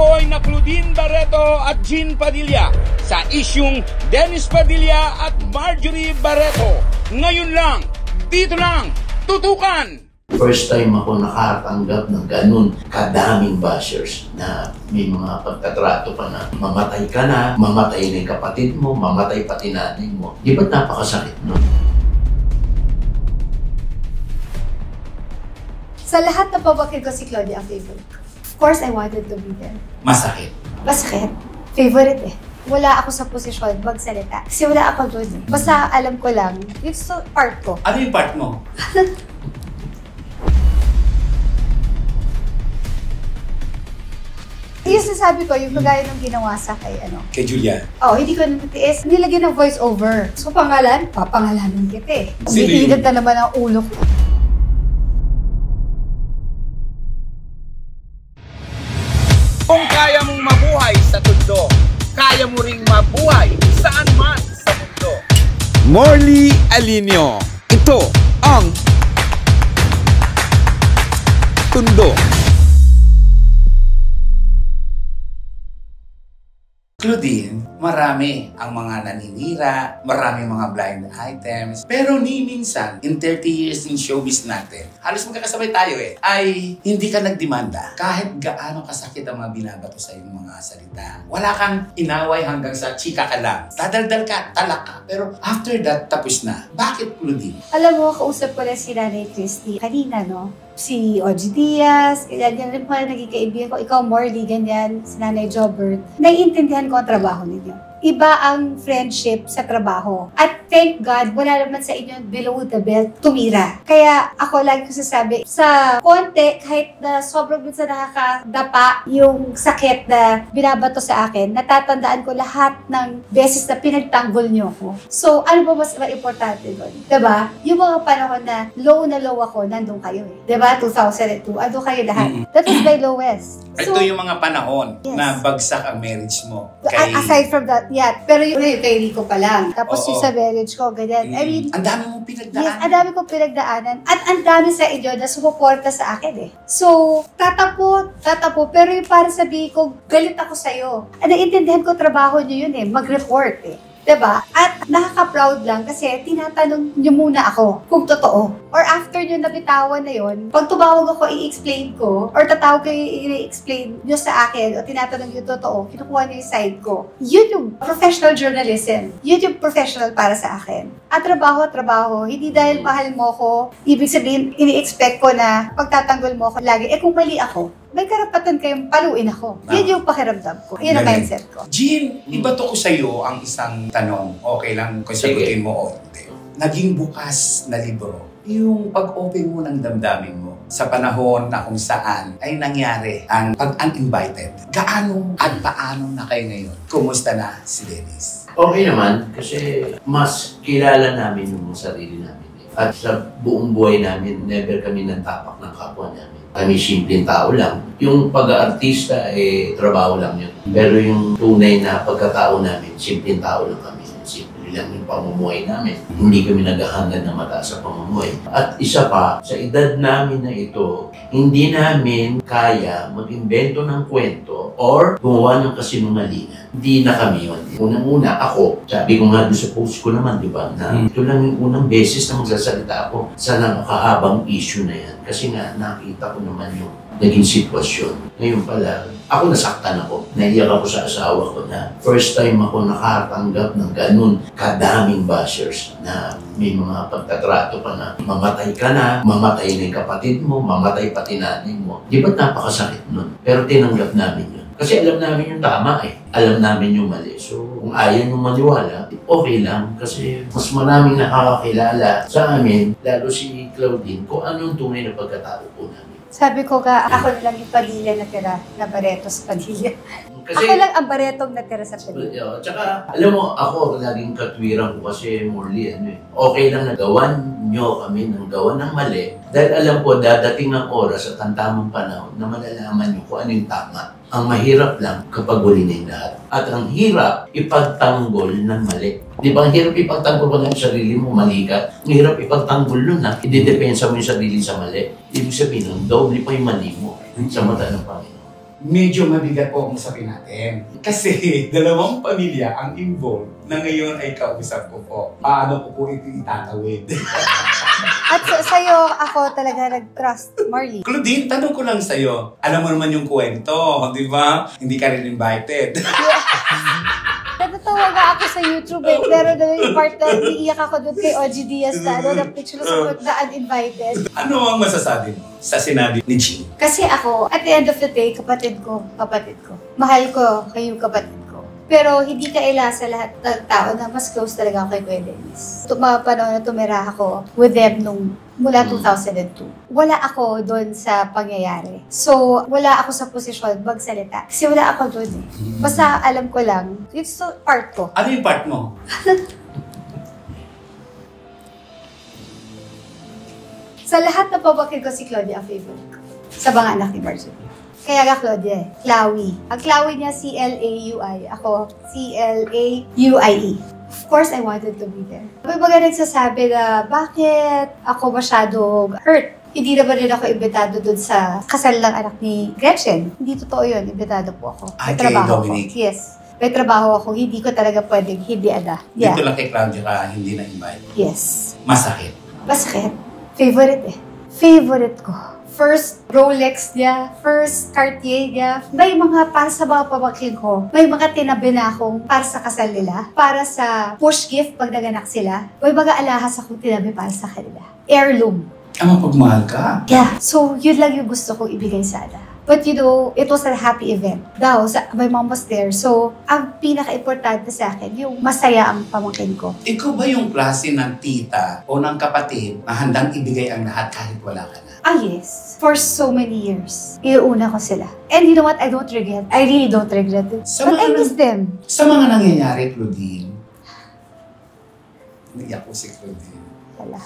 tinutukoy na Claudine Barreto at Jean Padilla sa isyung Dennis Padilla at Marjorie Barreto. Ngayon lang, dito lang, tutukan! First time ako nakatanggap ng ganun kadaming bashers na may mga pagtatrato pa na mamatay ka na, mamatay na yung kapatid mo, mamatay pati nanay mo. Di ba't napakasakit nun? Sa lahat na pabakit ko si Claudia ang favorite ko. Of course, I wanted to be there. Masakit. Masakit. Favorite eh. Wala ako sa posisyon magsalita. Kasi wala ako doon eh. Basta alam ko lang, yung part ko. Ano yung part mo? Yung sinasabi ko, yung kagaya ng ginawa sa Kay Julia. Oh, hindi ko natitiis. Nilagyan ng voice over. So, pangalan? Papangalanan kita eh. Sino Iinit na naman ang ulo ko. Kung kaya mong mabuhay sa tundo, kaya mo ring mabuhay saan man sa mundo. Morley Alinio, ito ang Tundo. Claudine, marami ang mga naninira, marami mga blind items. Pero ni minsan, in 30 years in showbiz natin, halos magkakasabay tayo ay hindi ka nagdemanda. Kahit gaano kasakit ang mga binabato sa iyong mga salita. Wala kang inaway hanggang sa chika ka lang. Dadaldal ka, talak ka. Pero after that, tapos na. Bakit Claudine? Alam mo, kausap ko na si Nanay Christy kanina, no? Si Oji Diaz, ganyan rin pala naging kaibigan ko. Ikaw, Morley, ganyan. Si Nanay Jobert. Naiintindihan ko ang trabaho ninyo. Iba ang friendship sa trabaho. At thank God, wala naman sa inyo below the belt tumira. Kaya ako lagi ko sasabi, sa konti, kahit na sobrang minsan nakakadapa yung sakit na binabato sa akin, natatandaan ko lahat ng beses na pinagtanggol niyo ako. So, ano ba mas importante doon? Diba? Yung mga panahon na low ako, nandun kayo eh. Diba? 2002, andun kayo lahat. That was my lowest. Ito yung mga panahon Yes. na bagsak ang marriage mo. Aside from that, yeah. Pero yung kay Rico pa lang. Tapos Oo. yung sa marriage ko, ganyan. I mean, ang dami mong pinagdaan. yes, ang dami kong pinagdaanan. At ang dami sa inyo na sumuporta sa akin eh. So, tatapo. Pero yung para sabihin ko, galit ako sa'yo. At naiintindihan ko trabaho nyo yun eh, mag-report eh. Diba? At nakaka-proud lang kasi tinatanong nyo muna ako kung totoo. Or after nyo nabitawan na yon, pag tumawag ako, i-explain ko, or tatawag kayo, i-explain nyo sa akin, o tinatanong yung totoo, kinukuha nyo yung side ko. Yun yung professional journalism. Yun yung professional para sa akin. At trabaho, hindi dahil mahal mo ko, ibig sabihin, ini-expect ko na pagtatanggol mo ako lagi, kung mali ako, may karapatan kayong paluin ako. Yun yung pakiramdam ko. Yun ang mindset ko. Jean, ibato ko sa'yo ang isang tanong. Okay lang kung sagutin mo o hindi. Naging bukas na libro. Yung pag-open mo ng damdamin mo sa panahon na kung saan ay nangyari ang pag-uninvited. Gaano at paano na kayo ngayon? Kumusta na si Dennis? Okay naman kasi mas kilala namin yung sarili namin. At sa buong buhay namin, never kami nagtapak ng kapwa namin. Kami simpleng tao lang. Yung pag-aartista, trabaho lang yun. Pero yung tunay na pagkatao namin, simpleng tao lang kami. Simple lang yung pamumuhay namin. Hindi kami naghahangad na mataas sa pamumuhay. At isa pa, sa edad namin na ito, hindi namin kaya mag-invento ng kwento or gumawa ng kasinungalingan. Hindi na kami yun. Unang-una, ako, sabi ko nga doon sa post ko naman, di ba, na ito lang yung unang beses na magsasalita ako sa nakakahabang issue na yan. Kasi nga, nakita ko naman yung naging sitwasyon. Ngayon pala, ako nasaktan ako. Naiyak ako sa asawa ko na first time ako nakatanggap ng ganun kadaming bashers na may mga pagtatrato pa na mamatay ka na, mamatay na yung kapatid mo, mamatay pati nanay mo. Di ba't napakasakit nun? Pero tinanggap namin yun. Kasi alam namin yung tama eh. Alam namin yung mali. So, kung ayaw nyo maniwala, okay lang. Kasi mas maraming nakakakilala sa amin, lalo si Claudine, kung anong tunay na pagkatao po namin. Sabi ko ka, ako na lang yung Padilla natira na Barreto sa Padilla. Kasi, ako lang ang Barretong natira sa Padilla. Tsaka, alam mo, ako laging katwiran ko kasi Morley, okay lang na gawan nyo kami ng gawan ng mali. Dahil alam ko, dadating ang oras at ang tamang panahon na malalaman nyo kung ano yung tama. Ang mahirap lang kapag huli na yung lahat. At ang hirap ipagtanggol ng mali. Di ba, ang hirap ipagtanggol mo ng sarili mo, mali ka. Ang hirap ipagtanggol nun na idedepensa mo yung sarili sa mali. Ibig sabihin, doble pa yung mali mo sa mata ng Panginoon. medyo mabigat po ang usapin natin. Kasi dalawang pamilya ang involved na ngayon ay kausap ko po. Paano ko po ito itatawid? At sa'yo, ako talaga nag-trust, Marley. Claudine, tanong ko lang sa'yo. Alam mo naman yung kwento, di ba? Hindi ka rin invited. Natatawa nga ako sa YouTube eh. Pero doon yung part na iiyak ako doon kay OG Diaz na na picture sa na uninvited. Ano ang masasabi mo sa sinabi ni Jean? Kasi ako, at the end of the day, kapatid ko. Mahal ko kayo kapatid ko. Pero hindi kaila sa lahat ng tao na mas close talaga ako kay Kuya Dennis. Panahon na tumira ako with them mula 2002. Wala ako doon sa pangyayari. So, wala ako sa posisyon magsalita. Kasi wala ako doon eh. Basta alam ko lang, it's part ko. Ano yung part mo? Sa lahat na pabakit ko si Claudia ang favorite ko. Sa mga anak ni Marjorie. Kaya nga Claudia eh. Clawy. Ang Clawy niya C-L-A-U-I. Ako, C-L-A-U-I-E. Of course, I wanted to be there. May mga nagsasabi na, bakit ako masyadong hurt? Hindi naman rin ako imbitado dun sa kasal ng anak ni Gretchen. Hindi totoo yun. Imbitado po ako. May trabaho Dominic. ako. Yes. May trabaho ako. Hindi ko talaga pwedeng hindi ada. Yeah. Dito lang kay Claudia ka hindi na-invite. Yes. Masakit. Masakit. Favorite eh. Favorite ko. First Rolex niya, first Cartier niya. May mga para sa mga pamangkin ko, may mga tinabi na akong para sa kasal nila, para sa push gift pag naganak sila. May mga alahas akong tinabi para sa kanila. Heirloom. Ang mapagmahal ka. Yeah. So, yun lang yung gusto kong ibigay sana. But you know, it was a happy event. My mom was there. So, ang pinaka-importante sa akin, yung masaya ang pamangkin ko. Ikaw ba yung klase ng tita o ng kapatid na handang ibigay ang lahat kahit wala ka na? Ah, yes. For so many years, iuuna ko sila. And you know what? I don't regret. I really don't regret it. But I miss them. Sa mga nangyayari, Claudine, naiyak ko si Claudine. Wala.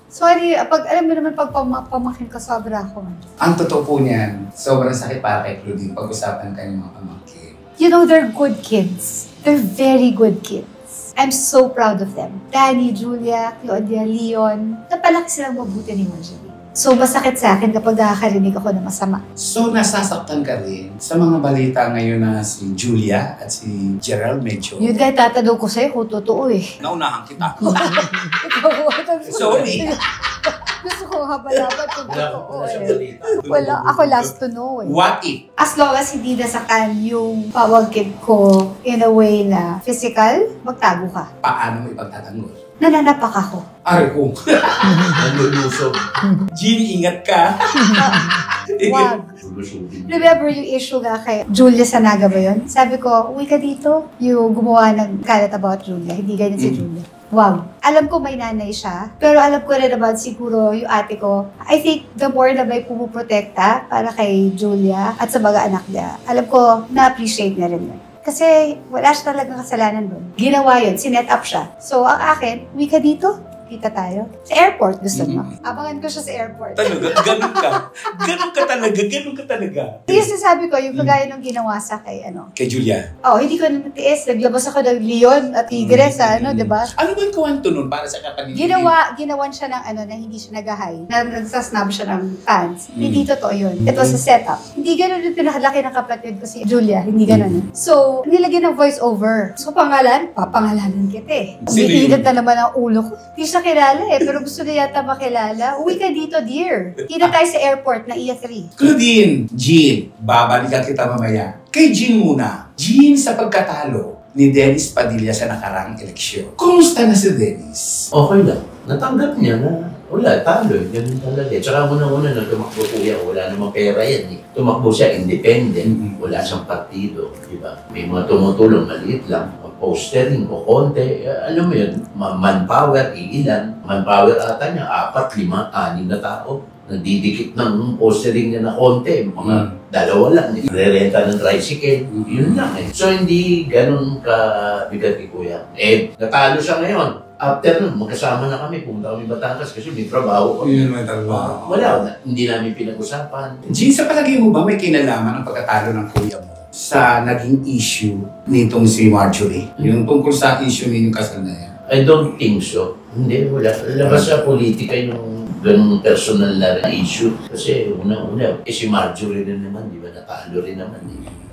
Sorry, alam mo naman pag pamangkin ko, sobra ako. Ang totoo po niyan, sobrang sakit para kay Claudine pag-usapan kayo mga pamangkin. You know, they're good kids. They're very good kids. I'm so proud of them. Danny, Julia, Claudia, Leon. Napalaki silang mabuti ni Marjorie. So, masakit sa akin kapag nakakarinig ako ng masama. So, nasasaktan ka rin sa mga balita ngayon na si Julia at si Gerald medyo. Yun kahit tatanong ko sa'yo kung totoo eh. Naunahan kita. Ikaw, Sorry. Gusto ko habalaban kung totoo Wala siyang eh. balita. Wala, ako last to know eh. What if? As long as hindi nasaktan yung pamangkin ko in a way na physical, magtago ka. Paano mo ipagtatanggol? Nananapak ako. Ari ko. Nalulusog. Jean, ingat ka. Wag. Lulusogin. Remember yung issue nga kay Julia Sanaga ba yun? Sabi ko, uwi ka dito. Yung gumawa ng kalat about Julia. Hindi ganyan si Julia. Wag. Alam ko may nanay siya, pero alam ko rin naman siguro yung ate ko. I think the more na may pumuprotekta para kay Julia at sa mga anak niya, alam ko na-appreciate niya rin yun. Kasi wala siya talagang kasalanan doon. Ginawa yun, sinet up siya. So ang akin, uwi ka dito. Kita tayo. Sa airport, gusto mo. Abangan ko siya sa airport. Talaga, ganun ka. Ganun ka talaga. Yung sinasabi ko, yung kagaya nung ginawa sa kay, Kay Julia. oh, hindi ko natiis. Naglabas ako ng Leon at Tigre sa di ba? Ano ba yung kuwanto nun para sa kapatid? Ginawan siya ng na hindi siya nag-high. Na nagsasnab siya ng pants. Hindi totoo yun. It was a setup. Hindi ganun yung pinakalaki ng kapatid ko si Julia. Hindi ganun. So, nilagyan ng voice over. So, papangalanan kita eh. Sino Umiinit yun? na naman ang ulo ko. Hindi siya kilala eh, pero gusto niya yata makilala. Uwi ka dito, dear. Kita tayo sa airport na IA3. Claudine, Jean, babalikan kita mamaya. Kay Jean muna. Jean sa pagkatalo ni Dennis Padilla sa nakaraang eleksyon. Kumusta na si Dennis? Okay lang. Natanggap niya na wala, talo eh. Ganun talaga eh. Tsaka una-una nang tumakbo kuya, wala namang pera yan eh. Tumakbo siya independent, wala siyang partido, di ba? May mga tumutulong, maliit lang. Postering o konti, alam mo yun, manpower, iilan. Manpower ata niya, 4, 5, 6 na tao. Nandidikit ng postering niya na konti, mga dalawa lang. Re-renta ng tricycle, yun lang eh. So hindi ganun ka-bigat kay kuya. Natalo siya ngayon. After nun, magkasama na kami, pumunta kami Batangas kasi may trabaho ko. Yun naman talaga. Wala, hindi namin pinag-usapan. Jean, sa palagay mo ba may kinalaman ang pagkatalo ng kuya mo sa naging issue nitong si Marjorie? Yung tungkol sa issue ninyong kasal na yan? I don't think so. Hindi, wala. Labas sa politika yung ganung personal na issue. Kasi una-una, si Marjorie rin naman, di ba, natalo rin naman.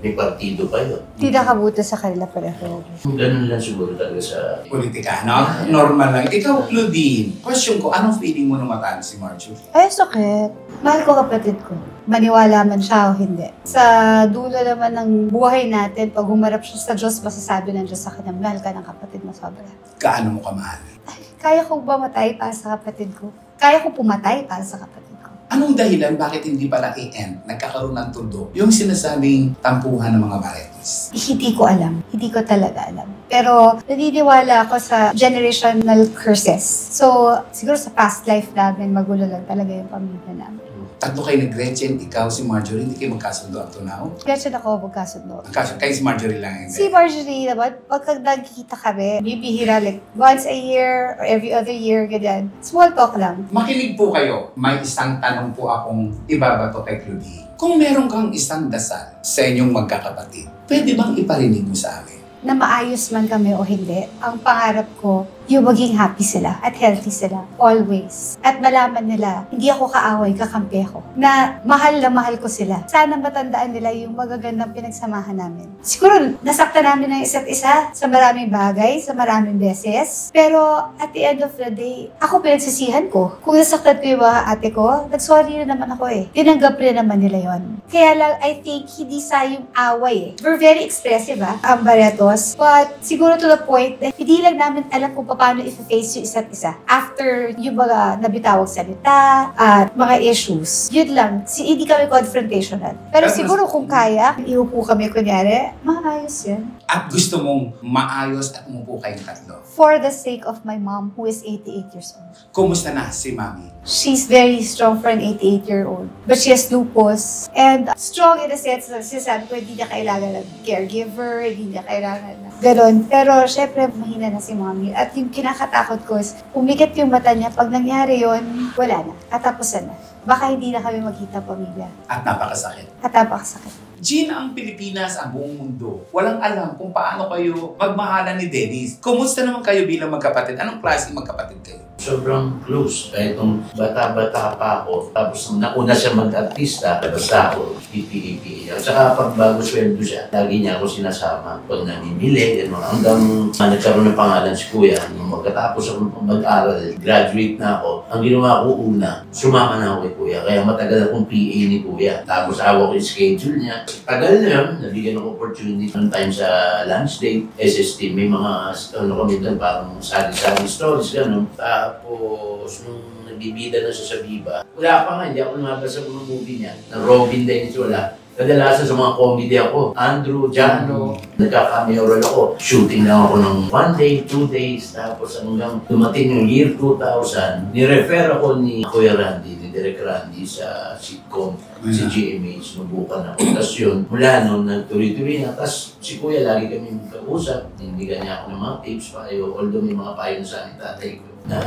May partido pa yun. Hindi nakabuto sa kanila pareho. Ganun lang siguro talaga sa Politika, no? Normal lang. Ikaw, Claudine, question ko, anong feeling mo nung matalo si Marjorie? Ay, sakit. Mahal ko kapatid ko. Maniwala man siya o hindi. Sa dulo naman ng buhay natin, pag humarap siya sa Diyos, masasabi ng Diyos sa kanya, mahal ka ng kapatid mo sobra. Gaano mo kamahal? Ay, kaya ko ba matay para sa kapatid ko? Kaya ko pumatay para sa kapatid ko. Anong dahilan bakit hindi pala i-end, nagkakaroon ng tundo, yung sinasabing tampuhan ng mga Marcos? Hindi ko alam. Hindi ko talaga alam. Pero naniniwala ako sa generational curses. So, siguro sa past life namin, magulo lang talaga yung pamilya namin. Tatlo kayo ni Gretchen, ikaw, si Marjorie, hindi kayo magkasundo up to now? Gretchen ako magkasundo. Kayo si Marjorie lang, hindi? Si Marjorie naman, pagka nagkikita kami, bibihira like once a year or every other year, ganyan. Small talk lang. Makinig po kayo. May isang tanong po akong ibabato kay Claudine. Kung meron kang isang dasal sa inyong magkakapatid, pwede bang iparinig mo sa amin? Na maayos man kami o hindi, ang pangarap ko, yung maging happy sila at healthy sila, always. At malaman nila, hindi ako kaaway, kakampi ako. Na mahal ko sila. Sana matandaan nila yung magagandang pinagsamahan namin. Siguro, nasaktan namin ng isa't isa sa maraming bagay, sa maraming beses. Pero at the end of the day, ako pinagsisihan ko. Kung nasaktan ko yung mga ate ko, nag-sorry na naman ako eh. Tinanggap rin naman nila yon. Kaya lang, I think, hindi sayang away eh. We're very expressive ang Barretos. But siguro to the point na hindi lang namin alam kung paano i-face yung isa't isa. After yung mga nabitawag salita at mga issues, yun lang. Hindi kami confrontational. Pero siguro kung kaya, iupo kami kunyari, maayos yun. At gusto mong maayos at umupo kayong tatlo. For the sake of my mom who is 88 years old. Kumusta na si Mami? She's very strong for an 88-year-old. But she has lupus. And strong in the sense na sinasabi ko, hindi niya kailangan ng caregiver, hindi niya kailangan ng ganon. Pero syempre, mahina na si Mommy. At yung kinakatakot ko is, umikit yung mata niya. Pag nangyari yon, wala na. Katapusan na. Baka hindi na kami magkita pamilya. At napakasakit. At napakasakit. Gina, ang Pilipinas, ang buong mundo, walang alam kung paano kayo magmahalan ni Dennis. Kumusta naman kayo bilang magkapatid? Anong klase magkapatid kayo? sobrang close. Kahit nung bata-bata pa ako, tapos nung nauna siya mag-artista, basta ako, pipi-ipi. At saka pag bago sweldo siya, lagi niya ako sinasama. Pag namimili, hanggang nagkaroon ng pangalan si Kuya. Nung magkatapos ako mag-aral, graduate na ako, ang ginawa ko una, sumama na ako kay Kuya. Kaya matagal akong PA ni Kuya. Tapos hawak ko yung schedule niya. Tagal na yun, nabigyan ako opportunity ng time sa lunch date, SST, may mga, kami doon, parang sari-sari stories, gano'n. Tapos, nung nagbibida na siya sa Viva, wala pa nga, hindi ako lumabas sa mga movie niya. Ng Robin Dennis, wala. Kadalasan sa mga comedy ako, Andrew, Jano, nagka-cameo role ako. Shooting lang ako ng 1 day, 2 days, tapos hanggang dumating yung year 2000, nirefer ako ni Kuya Randy, ni Direk Randy sa sitcom, si GMH, nabukan ako. Tapos yun, mula noon, nagtuloy-tuloy na. Tapos si Kuya, lagi kami magkausap, hindigan niya ako ng mga tips, payo, although may mga payo sa akin tatay ko na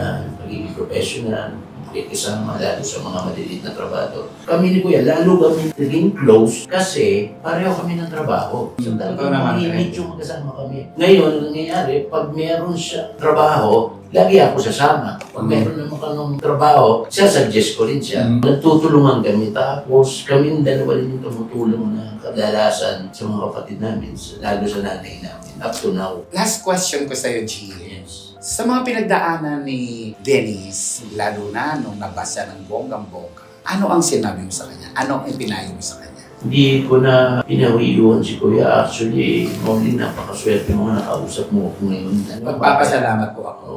magiging professional, isang lalo sa mga maliliit na trabaho. Kami ni Kuya, lalo kami naging close kasi pareho kami ng trabaho. So talagang mahimit yung magkasama kami. Ngayon, nangyayari, pag meron siya trabaho, lagi ako sasama. Pag meron naman kanong trabaho, sasuggest ko rin siya. Nagtutulungan kami. Tapos kami dalawa rin yung tumutulong na kadalasan sa mga kapatid namin, lalo sa nanay namin. Up to now. Last question ko sa'yo, G. Yes. Sa mga pinagdaanan ni Dennis, lalo na nung nabasa ng bonggang-bongga, ano ang sinabi mo sa kanya? Ano ang ipinayo mo sa kanya? Hindi ko na pinahiyuhan si Kuya. Actually, only napakaswerte mo na nakausap mo ako ngayon. Magpapasalamat po ako.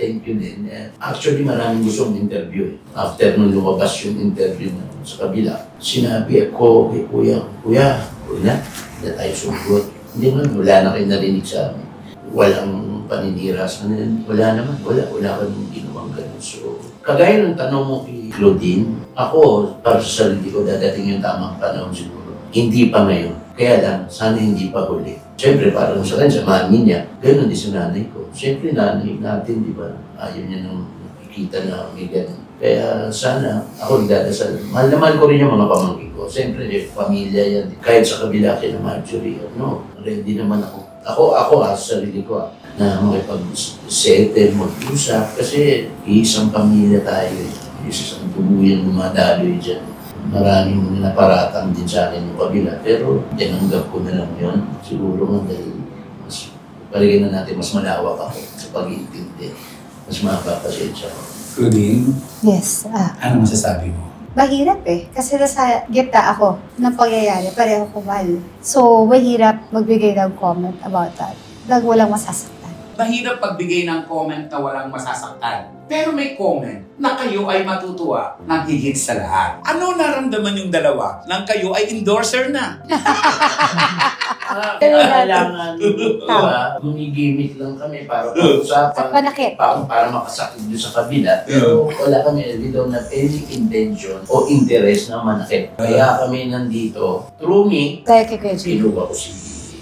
Thank you din. Actually, maraming gustong interview. After nung lumabas yung interview na sa kabila, sinabi ako kay Kuya, Kuya, hindi tayo sugot. Hindi naman, wala na kayo narinig sa amin. Walang paninira sa kanila. Wala naman. Wala ka nung ginawang ganun. So, kagaya ng tanong mo kay Claudine, ako, para sa sarili ko, dadating yung tamang panahon siguro. Hindi pa ngayon. Kaya lang, sana hindi pa huli. Siyempre, parang sa kanya, sa mami niya, gano'n din sa nanay ko. Siyempre, nanay natin, di ba? Ayaw niya nang nakikita na may gano'n. Kaya sana, ako nagdadasal. Mahal na mahal ko rin yung mga pamangkin ko. Siyempre, pamilya yan. Kahit sa kabila kay na Marjorie, ready naman ako. Ako sa sarili ko, na makipag-settle, mag-usap. Kasi isang pamilya tayo. Isang tuluyan dumadaloy dyan. Maraming naparatang din sa akin yung kabila. Pero tinanggap ko na lang yun. Siguro nga dahil mas paligyan na natin mas malawak ako sa pag-iintindi. Mas mapapasensya ko. Claudine, Yes. ano masasabi mo? Mahirap kasi nasa gitna ako ng pangyayari, pareho ko mahal. So, mahirap magbigay ng comment about that. Nang walang masasaktan. Mahirap pagbigay ng comment na walang masasaktan. Pero may comment na kayo ay matutuwa ng higit sa lahat. Ano naramdaman yung dalawa nang kayo ay endorser na? Kailangan gumigimik lang kami para pag-usapan. Panakit. Para makasakit doon sa kabila. Pero wala kami, we don't have any intention o interest na manakit. Kaya kami nandito, through me, Kaya kay Kuya Jimmy. kinuha ko si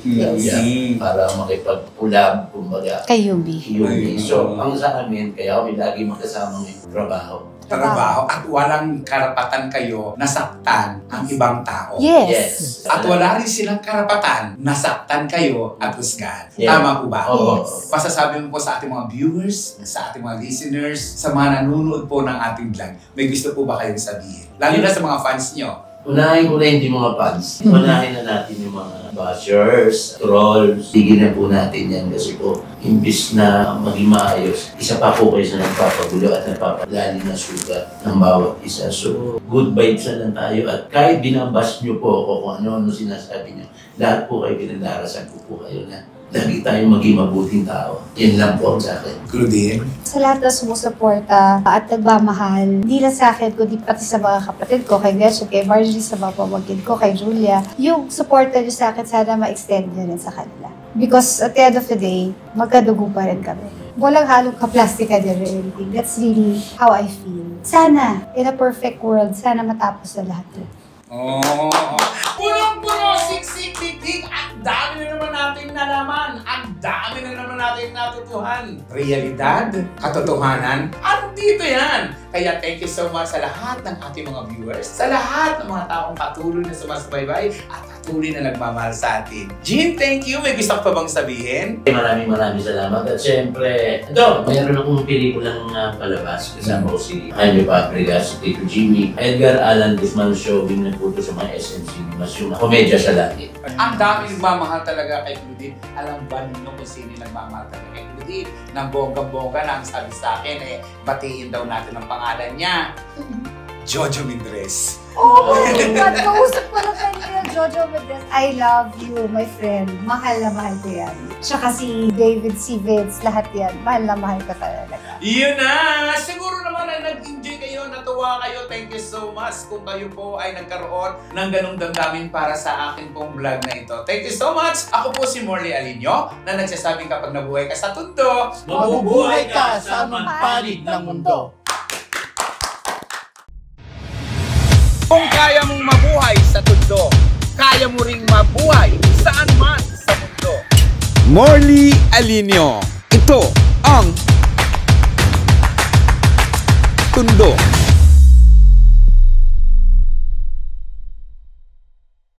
Yubi para makipag-ulab, kumbaga. Kay Yubi. Yubi. So, ang sa amin, kaya kami lagi magkasama ng trabaho. At walang karapatan kayo nasaktan ang ibang tao. Yes. At wala rin silang karapatan nasaktan kayo at husgahan. Yeah. Tama po ba? Oo. Pasasabi mo po sa ating mga viewers, sa ating mga listeners, sa mga nanonood po ng ating vlog, may gusto po ba kayong sabihin? Lalo na sa mga fans nyo. Unahin ko na hindi mga fans. Unahin na natin yung mga bashers, trolls. Tigil na po natin yan kasi po, imbis na maging maayos, isa pa po kayo sa nagpapagulo at nagpapalali na sugat ng bawat isa. So, good vibes na lang tayo at kahit binabas nyo po ako kung ano-ano sinasabi nyo, lahat po kayo pinagdarasan po kayo na lagi tayong maging mabuting tao. Yan lang po ang sa akin. Claudine? Sa lahat na sumusuporta at nagmamahal, hindi lang sa akin, kundi pati sa mga kapatid ko, kay Gretchen, kay Marjorie, sa mga pamangkin ko, kay Julia, yung suporta nyo sa akin, sana ma-extend nyo rin sa kanila. Because at the end of the day, magkadugo pa rin kami. Walang halong kaplastika dyan or anything. That's really how I feel. Sana, in a perfect world, sana matapos na lahat yun. Oh, punong-puno, siksik, titig, ang dami na naman natin nalaman, ang dami na naman natin natutuhan. Realidad, katotohanan, andito yan. Kaya thank you so much sa lahat ng ating mga viewers, sa lahat ng mga taong patuloy na sumasbaybay at patuloy na nagmamahal sa atin. Jean, thank you. May gusto ka pa bang sabihin? Maraming salamat. At syempre, ito, mayroon akong pelikulang palabas. Kasama ko si Jaime Fabregas, si Tito Jimmy, Edgar Allan Guzman showing na po sa mga SMC mas yung komedya sa langit. Ang dami nagmamahal talaga kay Claudine. Alam ba ninyo kung sino nagmamahal talaga kay Claudine? Nang bonggang-bongga na ang sabi sa akin batiin daw natin ang pangalan niya. Jojo Mendrez. Oh my God! Kausap ko na kanina, Jojo Mendrez. I love you, my friend. Mahal na mahal ko yan. Tsaka si David C. Vince, lahat yan. Mahal na mahal ko talaga. Yun na! Siguro naman ay nag-enjoy kayo, natuwa kayo. Thank you so much kung kayo po ay nagkaroon ng ganong damdamin para sa akin pong vlog na ito. Thank you so much! Ako po si Morley Alinio na nagsasabing kapag nabuhay ka sa tundo, Mabubuhay ka sa magpalig ng mundo. Kung kaya mong mabuhay sa tundo, kaya mo ring mabuhay saan man sa mundo. Morley Alinio. Ito ang Tundo.